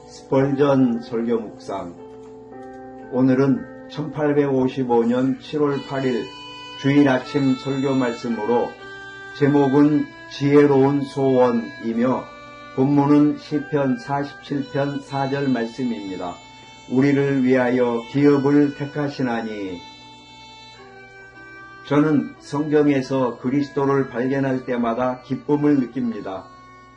스펄전 설교 묵상. 오늘은 1855년 7월 8일 주일 아침 설교 말씀으로 제목은 지혜로운 소원이며 본문은 시편 47편 4절 말씀입니다. 우리를 위하여 기업을 택하시나니. 저는 성경에서 그리스도를 발견할 때마다 기쁨을 느낍니다.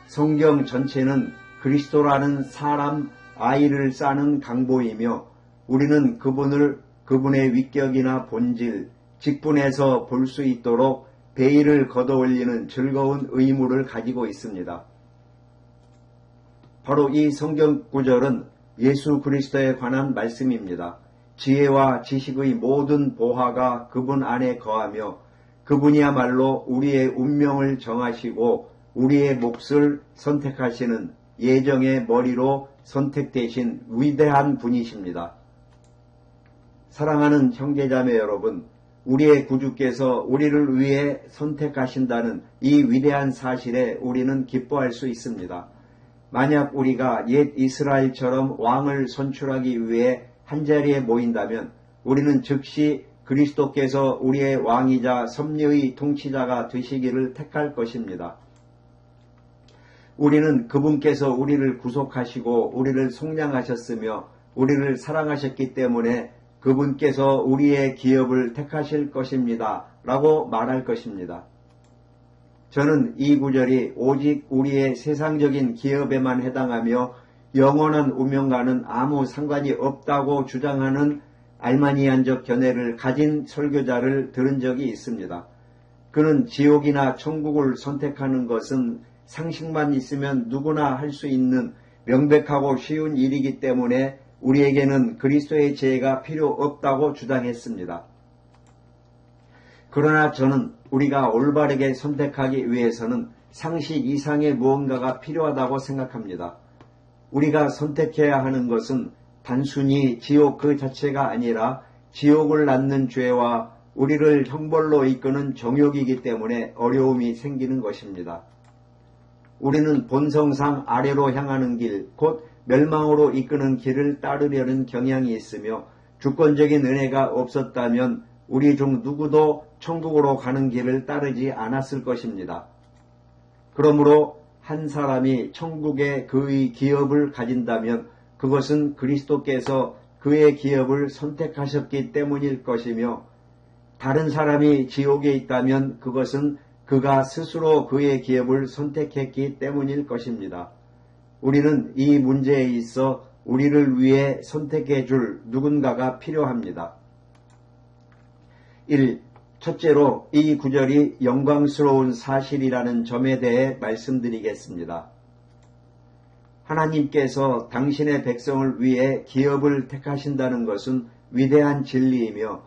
성경 전체는 그리스도라는 사람 아이를 쌓는 강보이며 우리는 그분의 위격이나 본질, 직분에서 볼 수 있도록 베일을 걷어올리는 즐거운 의무를 가지고 있습니다. 바로 이 성경 구절은 예수 그리스도에 관한 말씀입니다. 지혜와 지식의 모든 보화가 그분 안에 거하며 그분이야말로 우리의 운명을 정하시고 우리의 몫을 선택하시는 예정의 머리로 선택되신 위대한 분이십니다. 사랑하는 형제자매 여러분, 우리의 구주께서 우리를 위해 선택하신다는 이 위대한 사실에 우리는 기뻐할 수 있습니다. 만약 우리가 옛 이스라엘처럼 왕을 선출하기 위해 한자리에 모인다면 우리는 즉시 그리스도께서 우리의 왕이자 섭리의 통치자가 되시기를 택할 것입니다. 우리는 그분께서 우리를 구속하시고 우리를 속량하셨으며 우리를 사랑하셨기 때문에 그분께서 우리의 기업을 택하실 것입니다. 라고 말할 것입니다. 저는 이 구절이 오직 우리의 세상적인 기업에만 해당하며 영원한 운명과는 아무 상관이 없다고 주장하는 알마니안적 견해를 가진 설교자를 들은 적이 있습니다. 그는 지옥이나 천국을 선택하는 것은 상식만 있으면 누구나 할 수 있는 명백하고 쉬운 일이기 때문에 우리에게는 그리스도의 지혜가 필요 없다고 주장했습니다. 그러나 저는 우리가 올바르게 선택하기 위해서는 상식 이상의 무언가가 필요하다고 생각합니다. 우리가 선택해야 하는 것은 단순히 지옥 그 자체가 아니라 지옥을 낳는 죄와 우리를 형벌로 이끄는 정욕이기 때문에 어려움이 생기는 것입니다. 우리는 본성상 아래로 향하는 길, 곧 멸망으로 이끄는 길을 따르려는 경향이 있으며 주권적인 은혜가 없었다면 우리 중 누구도 천국으로 가는 길을 따르지 않았을 것입니다. 그러므로 한 사람이 천국에 그의 기업을 가진다면 그것은 그리스도께서 그의 기업을 선택하셨기 때문일 것이며 다른 사람이 지옥에 있다면 그것은 그가 스스로 그의 기업을 선택했기 때문일 것입니다. 우리는 이 문제에 있어 우리를 위해 선택해 줄 누군가가 필요합니다. 1. 첫째로 이 구절이 영광스러운 사실이라는 점에 대해 말씀드리겠습니다. 하나님께서 당신의 백성을 위해 기업을 택하신다는 것은 위대한 진리이며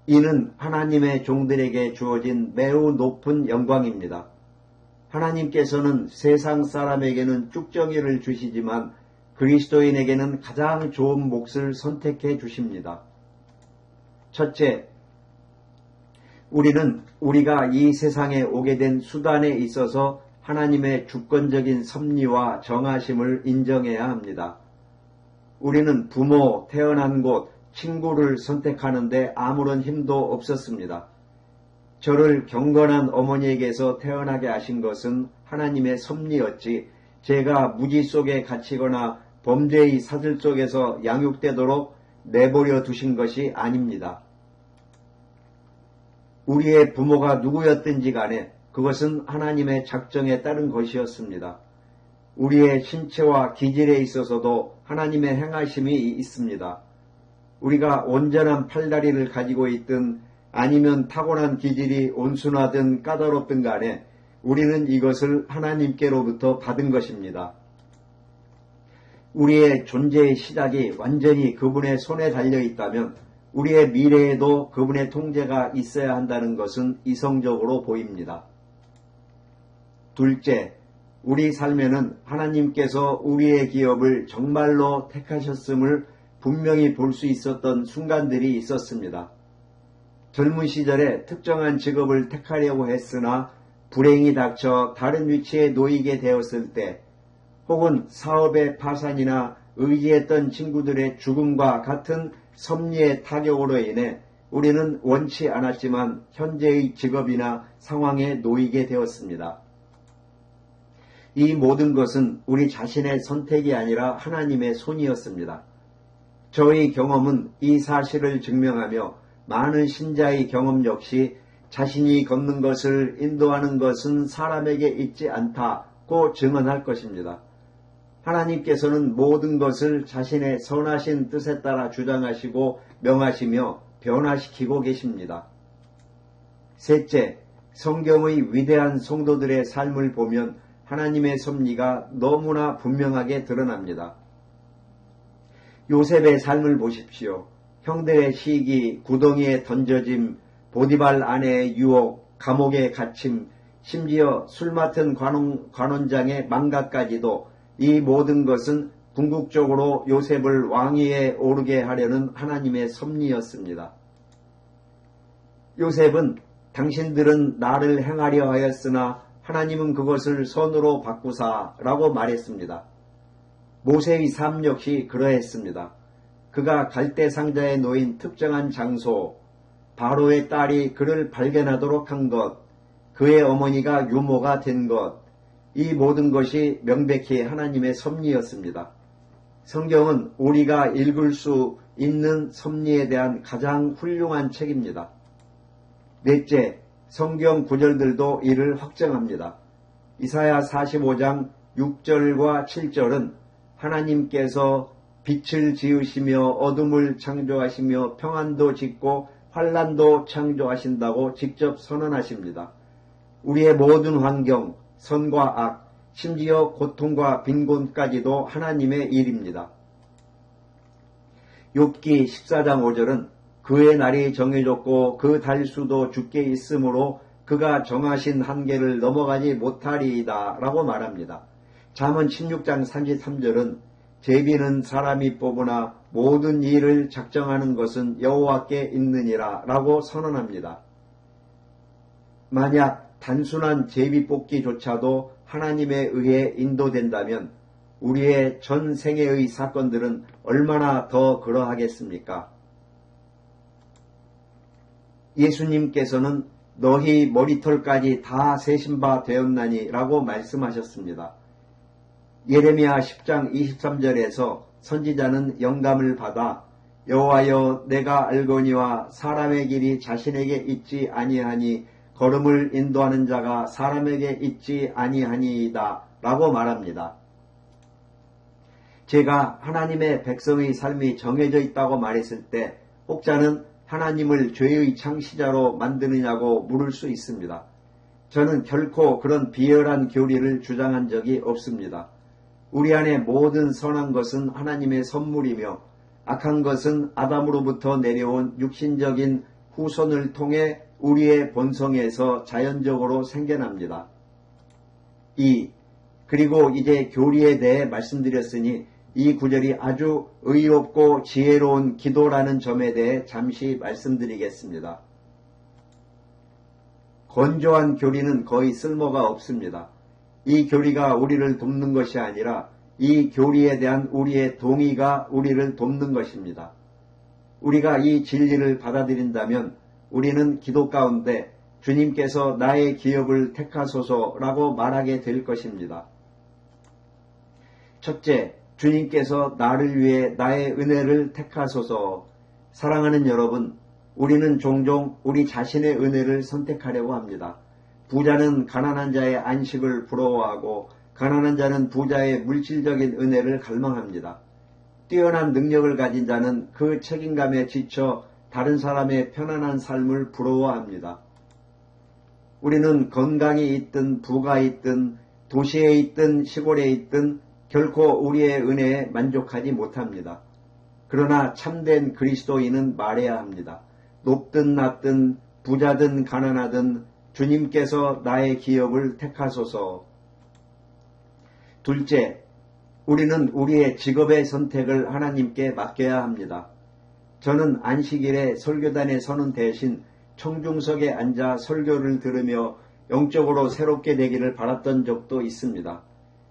이는 하나님의 종들에게 주어진 매우 높은 영광입니다. 하나님께서는 세상 사람에게는 쭉정이를 주시지만 그리스도인에게는 가장 좋은 몫을 선택해 주십니다. 첫째, 우리는 우리가 이 세상에 오게 된 수단에 있어서 하나님의 주권적인 섭리와 정하심을 인정해야 합니다. 우리는 부모, 태어난 곳, 친구를 선택하는데 아무런 힘도 없었습니다. 저를 경건한 어머니에게서 태어나게 하신 것은 하나님의 섭리였지 제가 무지 속에 갇히거나 범죄의 사슬 속에서 양육되도록 내버려 두신 것이 아닙니다. 우리의 부모가 누구였든지 간에 그것은 하나님의 작정에 따른 것이었습니다. 우리의 신체와 기질에 있어서도 하나님의 행하심이 있습니다. 우리가 온전한 팔다리를 가지고 있든 아니면 타고난 기질이 온순하든 까다롭든 간에 우리는 이것을 하나님께로부터 받은 것입니다. 우리의 존재의 시작이 완전히 그분의 손에 달려 있다면 우리의 미래에도 그분의 통제가 있어야 한다는 것은 이성적으로 보입니다. 둘째, 우리 삶에는 하나님께서 우리의 기업을 정말로 택하셨음을 분명히 볼 수 있었던 순간들이 있었습니다. 젊은 시절에 특정한 직업을 택하려고 했으나 불행이 닥쳐 다른 위치에 놓이게 되었을 때 혹은 사업의 파산이나 의지했던 친구들의 죽음과 같은 섭리의 타격으로 인해 우리는 원치 않았지만 현재의 직업이나 상황에 놓이게 되었습니다. 이 모든 것은 우리 자신의 선택이 아니라 하나님의 손이었습니다. 저의 경험은 이 사실을 증명하며 많은 신자의 경험 역시 자신이 걷는 것을 인도하는 것은 사람에게 있지 않다고 증언할 것입니다. 하나님께서는 모든 것을 자신의 선하신 뜻에 따라 주장하시고 명하시며 변화시키고 계십니다. 셋째, 성경의 위대한 성도들의 삶을 보면 하나님의 섭리가 너무나 분명하게 드러납니다. 요셉의 삶을 보십시오. 형들의 시기, 구덩이에 던져짐, 보디발 아내의 유혹, 감옥에 갇힘, 심지어 술 맡은 관원장의 망가까지도 이 모든 것은 궁극적으로 요셉을 왕위에 오르게 하려는 하나님의 섭리였습니다. 요셉은 당신들은 나를 행하려 하였으나 하나님은 그것을 선으로 바꾸사 라고 말했습니다. 모세의 삶 역시 그러했습니다. 그가 갈대상자에 놓인 특정한 장소, 바로의 딸이 그를 발견하도록 한 것, 그의 어머니가 유모가 된 것, 이 모든 것이 명백히 하나님의 섭리였습니다. 성경은 우리가 읽을 수 있는 섭리에 대한 가장 훌륭한 책입니다. 넷째, 성경 구절들도 이를 확정합니다. 이사야 45장 6절과 7절은 하나님께서 빛을 지으시며 어둠을 창조하시며 평안도 짓고 환난도 창조하신다고 직접 선언하십니다. 우리의 모든 환경, 선과 악, 심지어 고통과 빈곤까지도 하나님의 일입니다. 욥기 14장 5절은 그의 날이 정해졌고 그 달수도 주께 있으므로 그가 정하신 한계를 넘어가지 못하리이다 라고 말합니다. 잠언 16장 33절은 제비는 사람이 뽑으나 모든 일을 작정하는 것은 여호와께 있느니라 라고 선언합니다. 만약 단순한 제비 뽑기조차도 하나님에 의해 인도된다면 우리의 전 생애의 사건들은 얼마나 더 그러하겠습니까? 예수님께서는 너희 머리털까지 다 세신 바 되었나니 라고 말씀하셨습니다. 예레미야 10장 23절에서 선지자는 영감을 받아 여호와여 내가 알거니와 사람의 길이 자신에게 있지 아니하니 걸음을 인도하는 자가 사람에게 있지 아니하니이다 라고 말합니다. 제가 하나님의 백성의 삶이 정해져 있다고 말했을 때 혹자는 하나님을 죄의 창시자로 만드느냐고 물을 수 있습니다. 저는 결코 그런 비열한 교리를 주장한 적이 없습니다. 우리 안에 모든 선한 것은 하나님의 선물이며 악한 것은 아담으로부터 내려온 육신적인 후손을 통해 우리의 본성에서 자연적으로 생겨납니다. 2. 그리고 이제 교리에 대해 말씀드렸으니 이 구절이 아주 의롭고 지혜로운 기도라는 점에 대해 잠시 말씀드리겠습니다. 건조한 교리는 거의 쓸모가 없습니다. 이 교리가 우리를 돕는 것이 아니라 이 교리에 대한 우리의 동의가 우리를 돕는 것입니다. 우리가 이 진리를 받아들인다면 우리는 기도 가운데 주님께서 나의 기업을 택하소서라고 말하게 될 것입니다. 첫째, 주님께서 나를 위해 나의 은혜를 택하소서. 사랑하는 여러분, 우리는 종종 우리 자신의 은혜를 선택하려고 합니다. 부자는 가난한 자의 안식을 부러워하고 가난한 자는 부자의 물질적인 은혜를 갈망합니다. 뛰어난 능력을 가진 자는 그 책임감에 지쳐 다른 사람의 편안한 삶을 부러워합니다. 우리는 건강이 있든 부가 있든 도시에 있든 시골에 있든 결코 우리의 은혜에 만족하지 못합니다. 그러나 참된 그리스도인은 말해야 합니다. 높든 낮든 부자든 가난하든 주님께서 나의 기업을 택하소서. 둘째, 우리는 우리의 직업의 선택을 하나님께 맡겨야 합니다. 저는 안식일에 설교단에 서는 대신 청중석에 앉아 설교를 들으며 영적으로 새롭게 되기를 바랐던 적도 있습니다.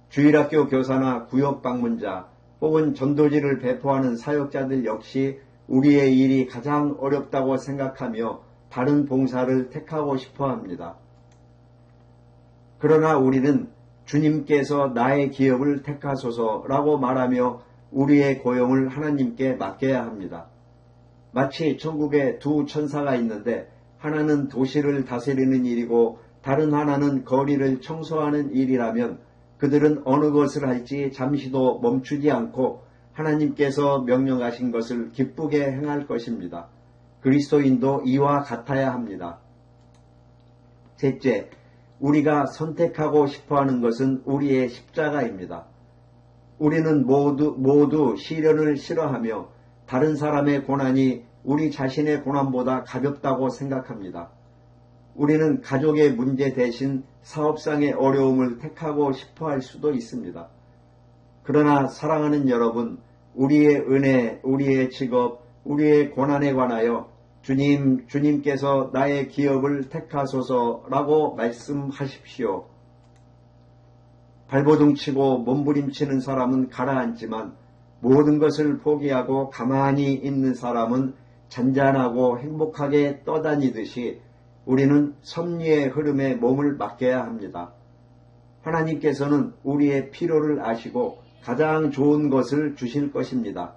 주일학교 교사나 구역 방문자, 혹은 전도지를 배포하는 사역자들 역시 우리의 일이 가장 어렵다고 생각하며 다른 봉사를 택하고 싶어 합니다. 그러나 우리는 주님께서 나의 기업을 택하소서라고 말하며 우리의 고용을 하나님께 맡겨야 합니다. 마치 천국에 두 천사가 있는데 하나는 도시를 다스리는 일이고 다른 하나는 거리를 청소하는 일이라면 그들은 어느 것을 할지 잠시도 멈추지 않고 하나님께서 명령하신 것을 기쁘게 행할 것입니다. 그리스도인도 이와 같아야 합니다. 셋째, 우리가 선택하고 싶어하는 것은 우리의 십자가입니다. 우리는 모두 시련을 싫어하며 다른 사람의 고난이 우리 자신의 고난보다 가볍다고 생각합니다. 우리는 가족의 문제 대신 사업상의 어려움을 택하고 싶어할 수도 있습니다. 그러나 사랑하는 여러분, 우리의 은혜, 우리의 직업, 우리의 고난에 관하여 주님께서 나의 기업을 택하소서라고 말씀하십시오. 발버둥 치고 몸부림치는 사람은 가라앉지만 모든 것을 포기하고 가만히 있는 사람은 잔잔하고 행복하게 떠다니듯이 우리는 섭리의 흐름에 몸을 맡겨야 합니다. 하나님께서는 우리의 필요를 아시고 가장 좋은 것을 주실 것입니다.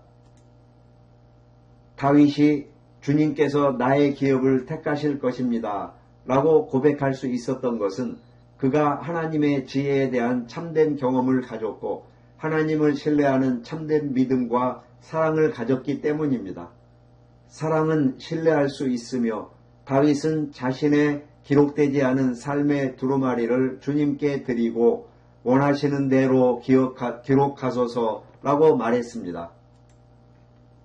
다윗이 주님께서 나의 기업을 택하실 것입니다 라고 고백할 수 있었던 것은 그가 하나님의 지혜에 대한 참된 경험을 가졌고 하나님을 신뢰하는 참된 믿음과 사랑을 가졌기 때문입니다. 사랑은 신뢰할 수 있으며 다윗은 자신의 기록되지 않은 삶의 두루마리를 주님께 드리고 원하시는 대로 기록하소서라고 말했습니다.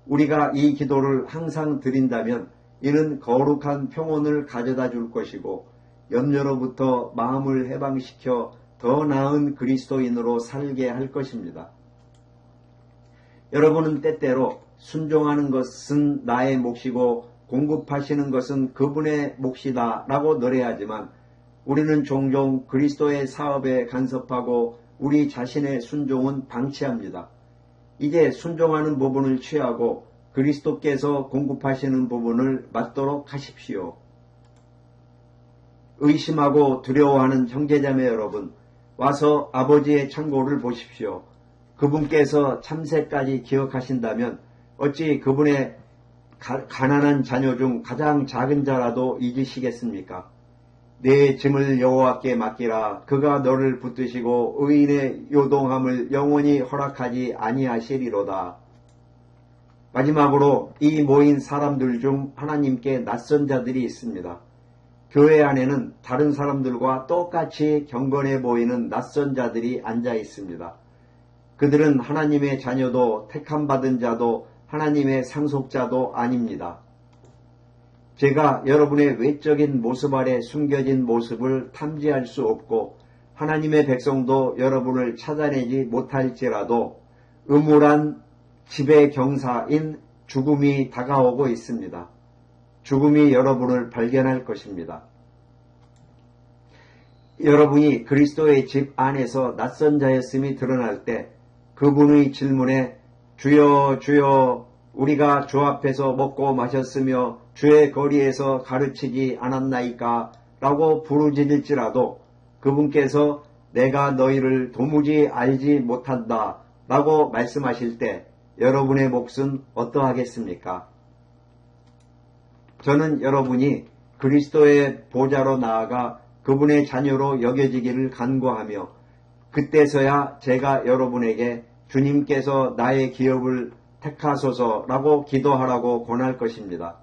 우리가 이 기도를 항상 드린다면 이는 거룩한 평온을 가져다 줄 것이고 염려로부터 마음을 해방시켜 더 나은 그리스도인으로 살게 할 것입니다. 여러분은 때때로 순종하는 것은 나의 몫이고 공급하시는 것은 그분의 몫이다 라고 노래하지만 우리는 종종 그리스도의 사업에 간섭하고 우리 자신의 순종은 방치합니다. 이제 순종하는 부분을 취하고 그리스도께서 공급하시는 부분을 맡도록 하십시오. 의심하고 두려워하는 형제자매 여러분, 와서 아버지의 창고를 보십시오. 그분께서 참새까지 기억하신다면 어찌 그분의 가난한 자녀 중 가장 작은 자라도 잊으시겠습니까? 내 짐을 여호와께 맡기라. 그가 너를 붙드시고 의인의 요동함을 영원히 허락하지 아니하시리로다. 마지막으로 이 모인 사람들 중 하나님께 낯선 자들이 있습니다. 교회 안에는 다른 사람들과 똑같이 경건해 보이는 낯선 자들이 앉아 있습니다. 그들은 하나님의 자녀도 택함받은 자도 하나님의 상속자도 아닙니다. 제가 여러분의 외적인 모습 아래 숨겨진 모습을 탐지할 수 없고 하나님의 백성도 여러분을 찾아내지 못할지라도 음울한 지배경사인 죽음이 다가오고 있습니다. 죽음이 여러분을 발견할 것입니다. 여러분이 그리스도의 집 안에서 낯선 자였음이 드러날 때 그분의 질문에 주여 주여 우리가 주 앞에서 먹고 마셨으며 주의 거리에서 가르치지 않았나이까 라고 부르짖을지라도 그분께서 내가 너희를 도무지 알지 못한다 라고 말씀하실 때 여러분의 몫은 어떠하겠습니까? 저는 여러분이 그리스도의 보좌로 나아가 그분의 자녀로 여겨지기를 간구하며 그때서야 제가 여러분에게 주님께서 나의 기업을 택하소서라고 기도하라고 권할 것입니다.